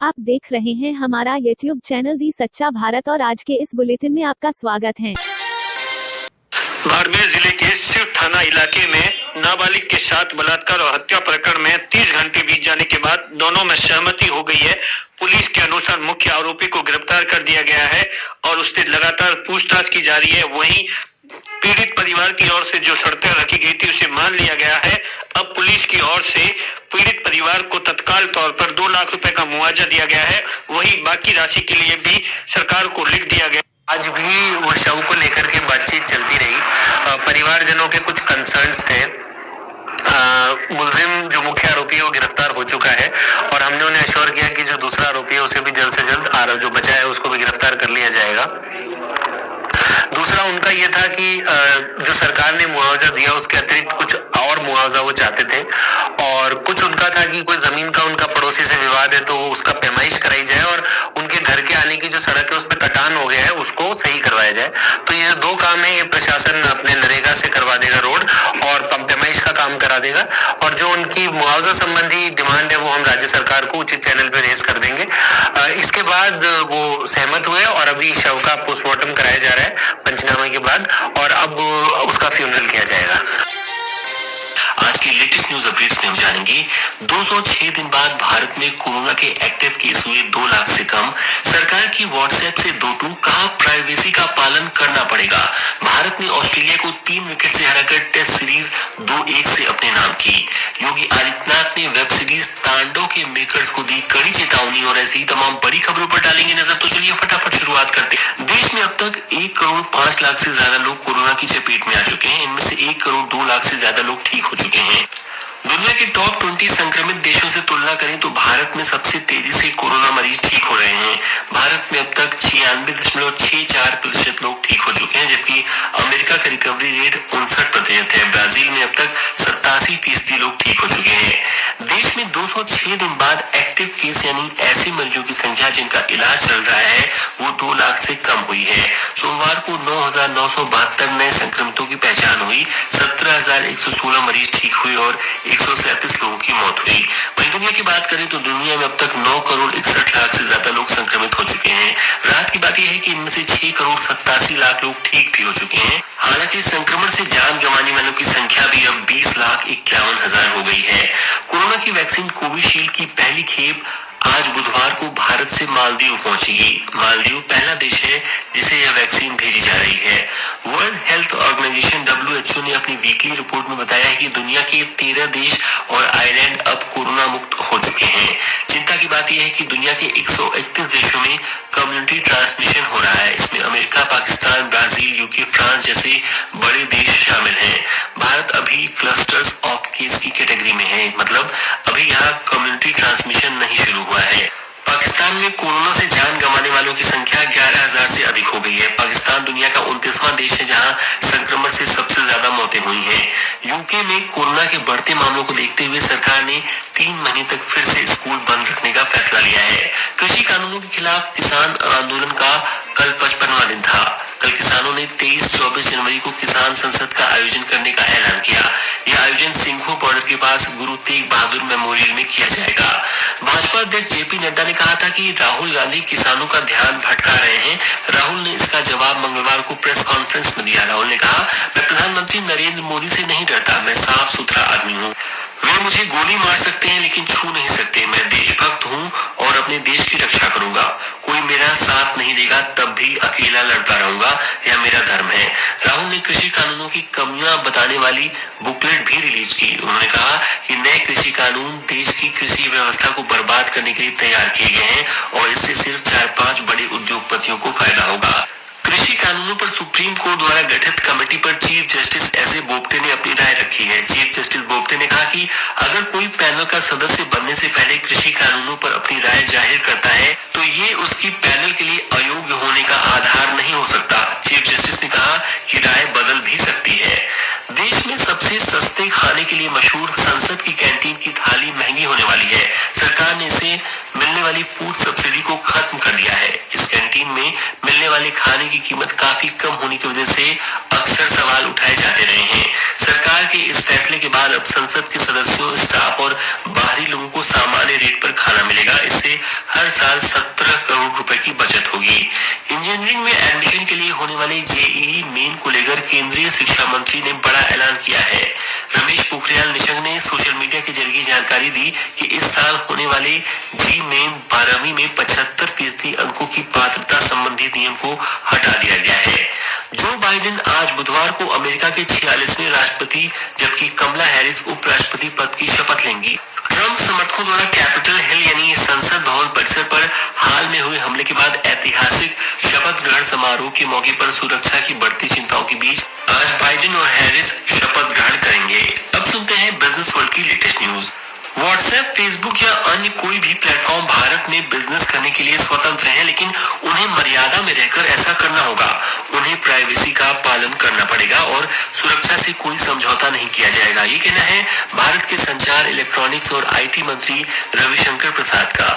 आप देख रहे हैं हमारा YouTube चैनल दी सच्चा भारत और आज के इस बुलेटिन में आपका स्वागत है। बाड़मेर जिले के शिव थाना इलाके में नाबालिग के साथ बलात्कार और हत्या प्रकरण में 30 घंटे बीत जाने के बाद दोनों में सहमति हो गई है। पुलिस के अनुसार मुख्य आरोपी को गिरफ्तार कर दिया गया है और उससे लगातार पूछताछ की जा रही है। वहीं पीड़ित परिवार की ओर से जो शर्तें रखी गई थी उसे मान लिया गया है। अब पुलिस की ओर से पीड़ित परिवार को तत्काल तौर पर 2 लाख रुपए का मुआवजा दिया गया है। वहीं बाकी राशि के लिए भी सरकार को लिख दिया गया। आज भी वो शव को लेकर के बातचीत चलती रही। परिवारजनों के कुछ कंसर्न्स थे। मुलजिम जो मुख्य आरोपी है वो गिरफ्तार हो चुका है और हमने उन्हें अश्योर किया कि जो दूसरा आरोपी है उसे भी जल्द से जल्द जो बचा है उसको भी गिरफ्तार कर लिया जाएगा। दूसरा उनका ये था कि जो सरकार ने मुआवजा दिया उसके अतिरिक्त कुछ और मुआवजा वो चाहते थे और कुछ उनका था कि कोई जमीन का उनका पड़ोसी से विवाद है तो उसका पैमाइश कराई जाए और उनके घर के आने की जो सड़क है उस पर कटान हो गया है उसको सही करवाया जाए। तो ये 2 काम है, ये प्रशासन अपने नरेगा से करवा देगा रोड और पैमाइश का काम करा देगा और जो उनकी मुआवजा संबंधी डिमांड है वो हम राज्य सरकार को उचित चैनल पे रेज कर देंगे। इसके बाद वो सहमत हुए और अभी शव का पोस्टमार्टम कराया जा रहा है पंचनामे के बाद और अब उसका फ्यूनरल किया जाएगा। आज की लेटेस्ट न्यूज अपडेट्स में हम जानेंगे 206 दिन बाद भारत में कोरोना के एक्टिव केस हुए 2 लाख से कम। सरकार की व्हाट्सएप से 2-2 कहा प्राइवेसी का पालन करना पड़ेगा। भारत ने ऑस्ट्रेलिया को 3 विकेट से हराकर टेस्ट सीरीज 2-1 से अपने नाम की। योगी आदित्यनाथ ने वेब सीरीज तांडव के मेकर्स को दी कड़ी चेतावनी और ऐसी तमाम बड़ी खबरों पर डालेंगे नजर। तो चलिए फटाफट शुरुआत करते हैं। देश में अब तक 1 करोड़ 5 लाख से ज्यादा लोग कोरोना की चपेट में आ चुके हैं। इनमें से 1 करोड़ 2 लाख से ज्यादा लोग ठीक हो चुके हैं। दुनिया के टॉप 20 संक्रमित देशों से तुलना करें तो भारत में सबसे तेजी से कोरोना मरीज ठीक हो रहे हैं। भारत में अब तक 96.64% लोग ठीक हो चुके हैं, जबकि अमेरिका का रिकवरी रेट 59% है। ब्राजील में अब तक 87% लोग ठीक हो चुके हैं। देश में 206 दिन बाद एक्टिव केस यानी ऐसे मरीजों की संख्या जिनका इलाज चल रहा है वो 2 लाख से कम हुई है। सोमवार को 9,972 नए संक्रमितों की पहचान हुई। 17,116 मरीज ठीक हुए और 137 लोगों की मौत हुई। वहीं दुनिया की बात करें तो दुनिया में अब तक 9 करोड़ 61 लाख से ज्यादा लोग संक्रमित हो चुके हैं। राहत की बात यह है कि इनमें से 6 करोड़ 87 लाख लोग ठीक भी हो चुके हैं। हालांकि संक्रमण से जान गंवाने वालों की संख्या भी अब 20,51,000 हो गई है। कोरोना की वैक्सीन कोविशील्ड की पहली खेप आज बुधवार को भारत से मालदीव पहुंचेगी। मालदीव पहला देश है जिसे यह वैक्सीन भेजी जा रही है। वर्ल्ड हेल्थ ऑर्गेनाइजेशन WHO ने अपनी वीकली रिपोर्ट में बताया है कि दुनिया के 13 देश और आयरलैंड अब कोरोना मुक्त हो चुके हैं। चिंता की बात यह है कि दुनिया के 131 देशों में कम्युनिटी ट्रांसमिशन हो रहा है। इसमें America, Pakistan, Brazil, UK, France जैसे बड़े देश शामिल हैं। भारत अभी क्लस्टर्स ऑफ केस की कैटेगरी में है, मतलब अभी यहाँ कम्युनिटी ट्रांसमिशन नहीं शुरू हुआ है। पाकिस्तान में कोरोना से जान गंवाने वालों की संख्या 11,000 से अधिक हो गई है। पाकिस्तान दुनिया का 29वां देश है जहां संक्रमण से सबसे ज्यादा मौतें हुई हैं। यूके में कोरोना के बढ़ते मामलों को देखते हुए सरकार ने 3 महीने तक फिर से स्कूल बंद रखने का फैसला लिया है। कृषि कानूनों के खिलाफ किसान आंदोलन का कल 55वां दिन था। कल किसानों ने 23-24 जनवरी को किसान संसद का आयोजन करने का ऐलान किया। यह आयोजन सिंघू बॉर्डर के पास गुरु तेग बहादुर मेमोरियल में किया जाएगा। भाजपा अध्यक्ष JP नड्डा ने कहा था कि राहुल गांधी किसानों का ध्यान भटका रहे हैं। राहुल ने इसका जवाब मंगलवार को प्रेस कॉन्फ्रेंस में दिया। राहुल ने कहा, मैं प्रधानमंत्री नरेंद्र मोदी से नहीं डरता, मैं साफ सुथरा आदमी हूँ। वे मुझे गोली मार सकते हैं लेकिन छू नहीं सकते। मैं देशभक्त हूँ और अपने देश की रक्षा करूंगा। कोई मेरा साथ नहीं देगा तब भी अकेला लड़ता रहूंगा, यह मेरा धर्म है। राहुल ने कृषि कानूनों की कमियां बताने वाली बुकलेट भी रिलीज की। उन्होंने कहा कि नए कृषि कानून देश की कृषि व्यवस्था को बर्बाद करने के लिए तैयार किए गए हैं और इससे सिर्फ 4-5 बड़े उद्योगपतियों को फायदा होगा। कृषि कानूनों पर सुप्रीम कोर्ट द्वारा गठित कमेटी पर चीफ जस्टिस एस.ए. बोबडे ने अपनी राय रखी है। चीफ जस्टिस बोबडे ने कहा कि अगर कोई पैनल का सदस्य बनने से पहले कृषि कानूनों पर अपनी राय जाहिर करता है तो ये उसकी पैनल के लिए अयोग्य होने होने का आधार नहीं हो सकता। चीफ जस्टिस ने कहा कि राय बदल भी सकती है। देश में सबसे सस्ते खाने के लिए मशहूर संसद की कैंटीन की थाली महंगी होने वाली है। सरकार ने इसे मिलने वाली फूड सब्सिडी को खत्म कर दिया है। इस कैंटीन में मिलने वाले खाने की कीमत काफी कम होने की वजह से अक्सर सवाल उठाए जाते रहे हैं। सरकार के इस फैसले के बाद अब संसद के सदस्यों, स्टाफ और बाहरी लोगों को सामान्य रेट पर खाना मिलेगा। इससे हर साल 17 करोड़ रुपए की बचत होगी। इंजीनियरिंग में एडमिशन के लिए होने वाले जेईई मेन को लेकर केंद्रीय शिक्षा मंत्री ने बड़ा ऐलान किया है। रमेश पोखरियाल निशंक ने सोशल मीडिया के जरिए जानकारी दी कि इस साल होने वाले जी मेन 12वीं में 75% अंकों की पात्रता संबंधी नियम को हटा दिया गया है। जो बाइडेन आज बुधवार को अमेरिका के 46वें राष्ट्रपति जबकि कमला हैरिस उपराष्ट्रपति पद की शपथ लेंगी। ट्रंप समर्थकों द्वारा कैपिटल हिल यानी संसद भवन परिसर पर हाल में हुए हमले के बाद ऐतिहासिक शपथ ग्रहण समारोह के मौके पर सुरक्षा की बढ़ती चिंताओं के बीच आज बाइडेन और हैरिस शपथ ग्रहण करेंगे। अब सुनते हैं बिजनेस वर्ल्ड की लेटेस्ट न्यूज। व्हाट्सएप, फेसबुक या अन्य कोई भी प्लेटफॉर्म भारत में बिजनेस करने के लिए स्वतंत्र है, लेकिन उन्हें मर्यादा में रहकर ऐसा करना होगा। उन्हें प्राइवेसी का पालन करना पड़ेगा और सुरक्षा से कोई समझौता नहीं किया जाएगा। ये कहना है भारत के संचार, इलेक्ट्रॉनिक्स और आईटी मंत्री रविशंकर प्रसाद का।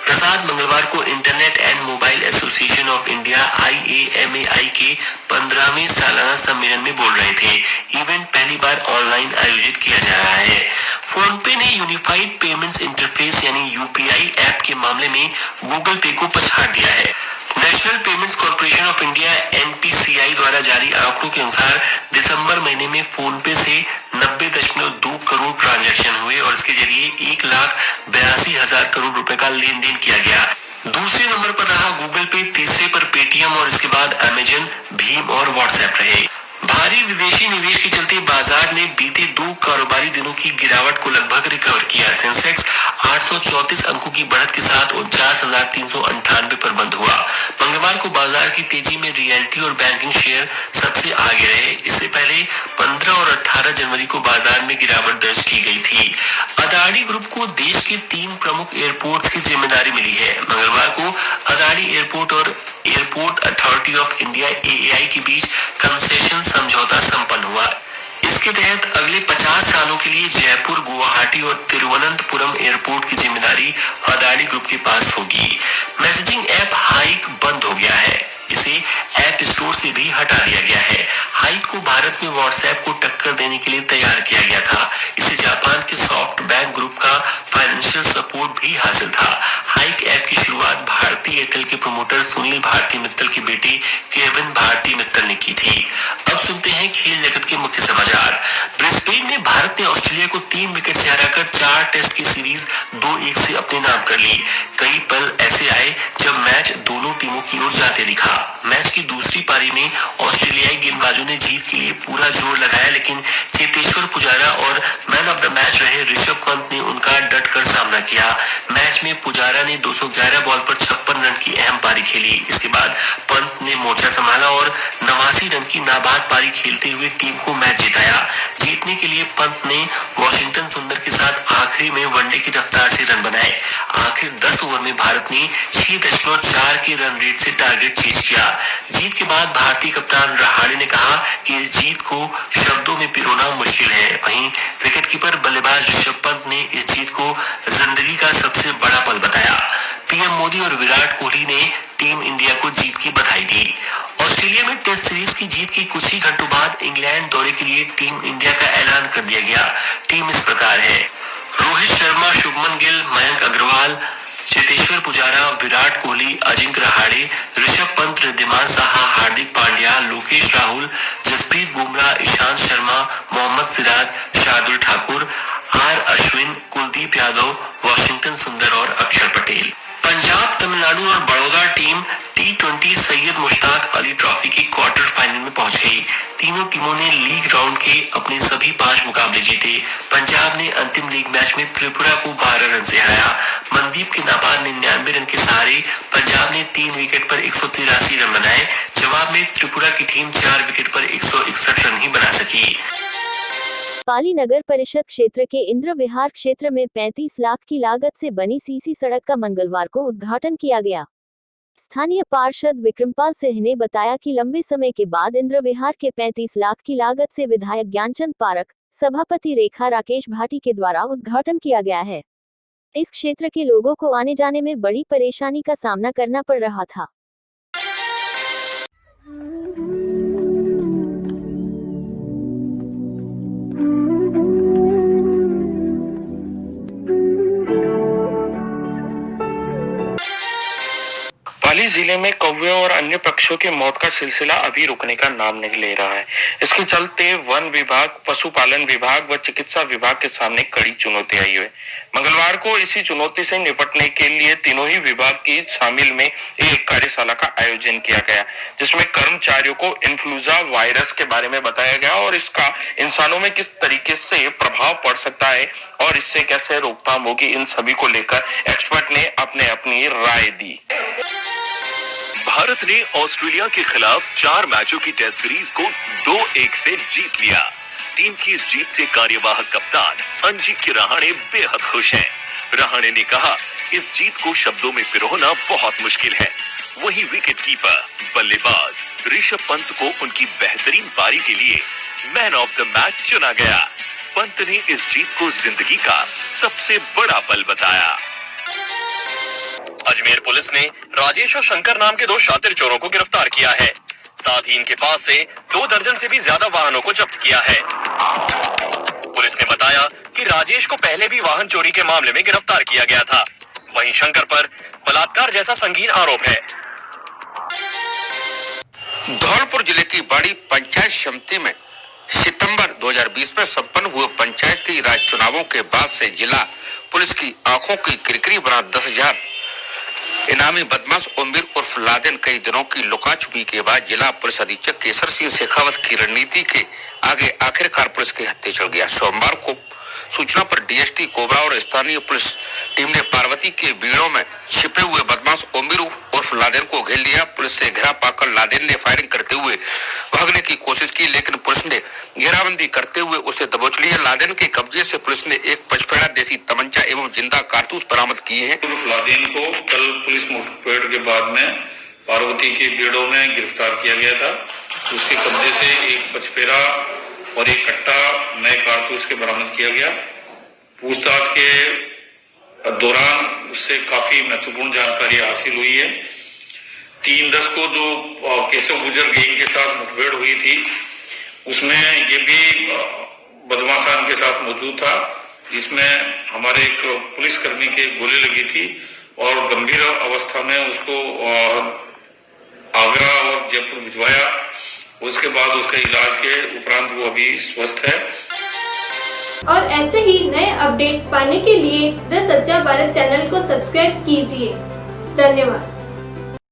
प्रसाद मंगलवार को internet and mobile association of India IAMAI के 15वें सालाना सम्मेलन में बोल रहे थे। इवेंट पहली बार ऑनलाइन आयोजित किया जा रहा है। फोन पे ने यूनिफाइड पेमेंट्स इंटरफेस यानी UPI ऐप के मामले में गूगल पे को पछाड़ दिया है। National payments corporation of India NPCI द्वारा जारी आंकड़ों के अनुसार दिसंबर महीने में फोन पे से 90.2 करोड़ ट्रांजैक्शन हुए और इसके जरिए 1,82,000 करोड़ रुपए का लेन देन किया गया। दूसरे नंबर पर रहा गूगल पे, तीसरे पर पेटीएम और इसके बाद अमेजन, भीम और व्हाट्सएप रहे। भारी विदेशी निवेश के चलते बाजार ने बीते 2 कारोबारी दिनों की गिरावट को लगभग रिकवर किया। सेंसेक्स 834 अंकों की बढ़त के साथ 49,398 पर बंद हुआ। मंगलवार को बाजार की तेजी में रियल्टी और बैंकिंग शेयर सबसे आगे रहे। इससे पहले 15 और 18 जनवरी को बाजार में गिरावट दर्ज की गई थी। अदानी ग्रुप को देश के 3 प्रमुख एयरपोर्ट्स की जिम्मेदारी मिली है। मंगलवार को अदानी एयरपोर्ट और airport authority of India AAI के बीच कंसेशन समझौता संपन्न हुआ। इसके तहत अगले 50 सालों के लिए जयपुर, गुवाहाटी और तिरुवनंतपुरम एयरपोर्ट की जिम्मेदारी अदानी ग्रुप के पास होगी। मैसेजिंग ऐप हाइक बंद हो गया है। इसे ऐप स्टोर से भी हटा दिया गया है। हाइक को भारत में व्हाट्सएप को टक्कर देने के लिए तैयार किया गया था। इसे जापान के सॉफ्ट बैंक ग्रुप का फाइनेंशियल सपोर्ट भी हासिल था। हाइक ऐप की शुरुआत भारती एयरटेल के प्रमोटर सुनील भारती मित्तल के बेटे केविन भारती मित्तल ने की थी। अब सुनते हैं खेल जगत के मुख्य समाचार। ब्रिस्बेन में भारत ने ऑस्ट्रेलिया को 3 विकेट से हराकर 4 टेस्ट की सीरीज 2-1 से अपने नाम कर ली। कई पल ऐसे आए जब मैच दोनों टीमों की ओर जाते दिखा। मैच की दूसरी पारी में ऑस्ट्रेलियाई गेंदबाजों ने जीत के लिए पूरा जोर लगाया, लेकिन चेतेश्वर पुजारा और मैन ऑफ द मैच रहे ऋषभ पंत ने उनका डटकर सामना किया। मैच में पुजारा ने 211 बॉल पर 56 रन की अहम पारी खेली। इसके बाद पंत ने मोर्चा संभाला और 89 रन की नाबाद पारी खेलते हुए टीम को मैच जिताया। जीतने के लिए पंत ने वॉशिंगटन सुंदर के साथ आखिरी में वनडे की रफ्तार से रन बनाए। आखिर 10 ओवर में भारत ने 6.4 के रन रेट से टारगेट चेज किया। जीत के बाद भारतीय कप्तान रहाणे ने कहा कि इस जीत को शब्दों में पिरोना मुश्किल है। वहीं विकेटकीपर बल्लेबाज ऋषभ पंत ने इस जीत को जिंदगी का सबसे बड़ा पल बताया। पीएम मोदी और विराट कोहली ने टीम इंडिया को जीत की बधाई दी। ऑस्ट्रेलिया में टेस्ट सीरीज की जीत के कुछ ही घंटों बाद इंग्लैंड दौरे के लिए टीम इंडिया का ऐलान कर दिया गया। टीम इस प्रकार है: रोहित शर्मा, शुभमन गिल, मयंक अग्रवाल, चेतेश्वर पुजारा, विराट कोहली, अजिंक्य रहाणे, ऋषभ पंत, रिद्धिमान साहा, हार्दिक पांड्या, लोकेश राहुल, जसप्रीत बुमराह, ईशांत शर्मा, मोहम्मद सिराज, शार्दुल ठाकुर, R अश्विन, कुलदीप यादव, वॉशिंगटन सुंदर और अक्षर पटेल। पंजाब, तमिलनाडु और Baroda team T20 Syed Mushtaq Ali trophy के क्वार्टर फाइनल में पहुंच गई। तीनों टीमों ने लीग राउंड के अपने सभी 5 मुकाबले जीते। पंजाब ने अंतिम लीग मैच में त्रिपुरा को 12 रन से हराया। मनदीप के नाबाद 99 रन के सहारे पंजाब ने 3 विकेट पर 183 रन बनाए। जवाब में त्रिपुरा की टीम 4 विकेट पर 161 रन ही बना सकी। पाली नगर परिषद क्षेत्र के इंद्र विहार क्षेत्र में 35 लाख की लागत से बनी सीसी सड़क का मंगलवार को उद्घाटन किया गया। स्थानीय पार्षद विक्रमपाल सिंह ने बताया कि लंबे समय के बाद इंद्र विहार के 35 लाख की लागत से विधायक ज्ञानचंद पारक, सभापति रेखा राकेश भाटी के द्वारा उद्घाटन किया गया है। इस क्षेत्र के लोगों को आने जाने में बड़ी परेशानी का सामना करना पड़ रहा था। पाली जिले में कौवे और अन्य पक्षियों की मौत का सिलसिला अभी रुकने का नाम नहीं ले रहा है। इसके चलते वन विभाग, पशुपालन विभाग व चिकित्सा विभाग के सामने कड़ी चुनौती आई है। मंगलवार को इसी चुनौती से निपटने के लिए तीनों ही विभाग की शामिल में एक कार्यशाला का आयोजन किया गया, जिसमें कर्मचारियों को इन्फ्लुएंजा वायरस के बारे में बताया गया और इसका इंसानों में किस तरीके से प्रभाव पड़ सकता है और इससे कैसे रोकथाम होगी, इन सभी को लेकर एक्सपर्ट ने अपनी राय दी। भारत ने ऑस्ट्रेलिया के खिलाफ 4 मैचों की टेस्ट सीरीज को 2-1 से जीत लिया। टीम की इस जीत से कार्यवाहक कप्तान अंजिक्य रहाणे बेहद खुश हैं। रहाणे ने कहा, इस जीत को शब्दों में पिरोना बहुत मुश्किल है। वहीं विकेट कीपर, बल्लेबाज ऋषभ पंत को उनकी बेहतरीन पारी के लिए मैन ऑफ द मैच चुना गया। पंत ने इस जीत को जिंदगी का सबसे बड़ा पल बताया। अजमेर पुलिस ने राजेश और शंकर नाम के 2 शातिर चोरों को गिरफ्तार किया है। साथ ही इनके पास से 2 दर्जन से भी ज्यादा वाहनों को जब्त किया है। पुलिस ने बताया कि राजेश को पहले भी वाहन चोरी के मामले में गिरफ्तार किया गया था। वहीं शंकर पर बलात्कार जैसा संगीन आरोप है। धौलपुर जिले की बड़ी पंचायत समिति में सितंबर 2020 में संपन्न हुए पंचायती राज चुनावों के बाद से जिला पुलिस की आंखों की किरकिरी बना 10,000 इनामी बदमाश ओमवीर उर्फ लादेन कई दिनों की लुका छुपी के बाद जिला पुलिस अधीक्षक केसर सिंह शेखावत की रणनीति के आगे आखिरकार पुलिस के हत्थे चढ़ गया। सोमवार को सूचना पर डीएसटी कोबरा और स्थानीय पुलिस टीम ने पार्वती के बीड़ों में छिपे हुए बदमाश ओमवीर उर्फ लादेन को घेर लिया। पुलिस से घेरा पाकर लादेन ने फायरिंग करते हुए भागने की कोशिश की, लेकिन पुलिस ने घेराबंदी करते हुए उसे दबोच लिया। लादेन के कब्जे से पुलिस ने एक पचपेड़ा देसी तमंचा एवं जिंदा कारतूस बरामद किए हैं। लादेन को कल पुलिस मुठभेड़ के बाद में पार्वती के बीड़ों में गिरफ्तार किया गया था। उसके कब्जे से एक पचपेड़ा और एक कट्टा नए कारतूस के बरामद किया गया। पूछताछ के दौरान उससे काफी महत्वपूर्ण जानकारी हासिल हुई है। 3/10 को जो केशव गुजर गैंग के साथ मुठभेड़ हुई थी, उसमें ये भी बदमाशान के साथ मौजूद था, जिसमें हमारे एक पुलिसकर्मी के गोली लगी थी और गंभीर अवस्था में उसको आगरा और जयपुर भिजवाया। उसके बाद उसके इलाज के उपरांत वो अभी स्वस्थ है। और ऐसे ही नए अपडेट पाने के लिए द सच्चा भारत चैनल को सब्सक्राइब कीजिए। धन्यवाद।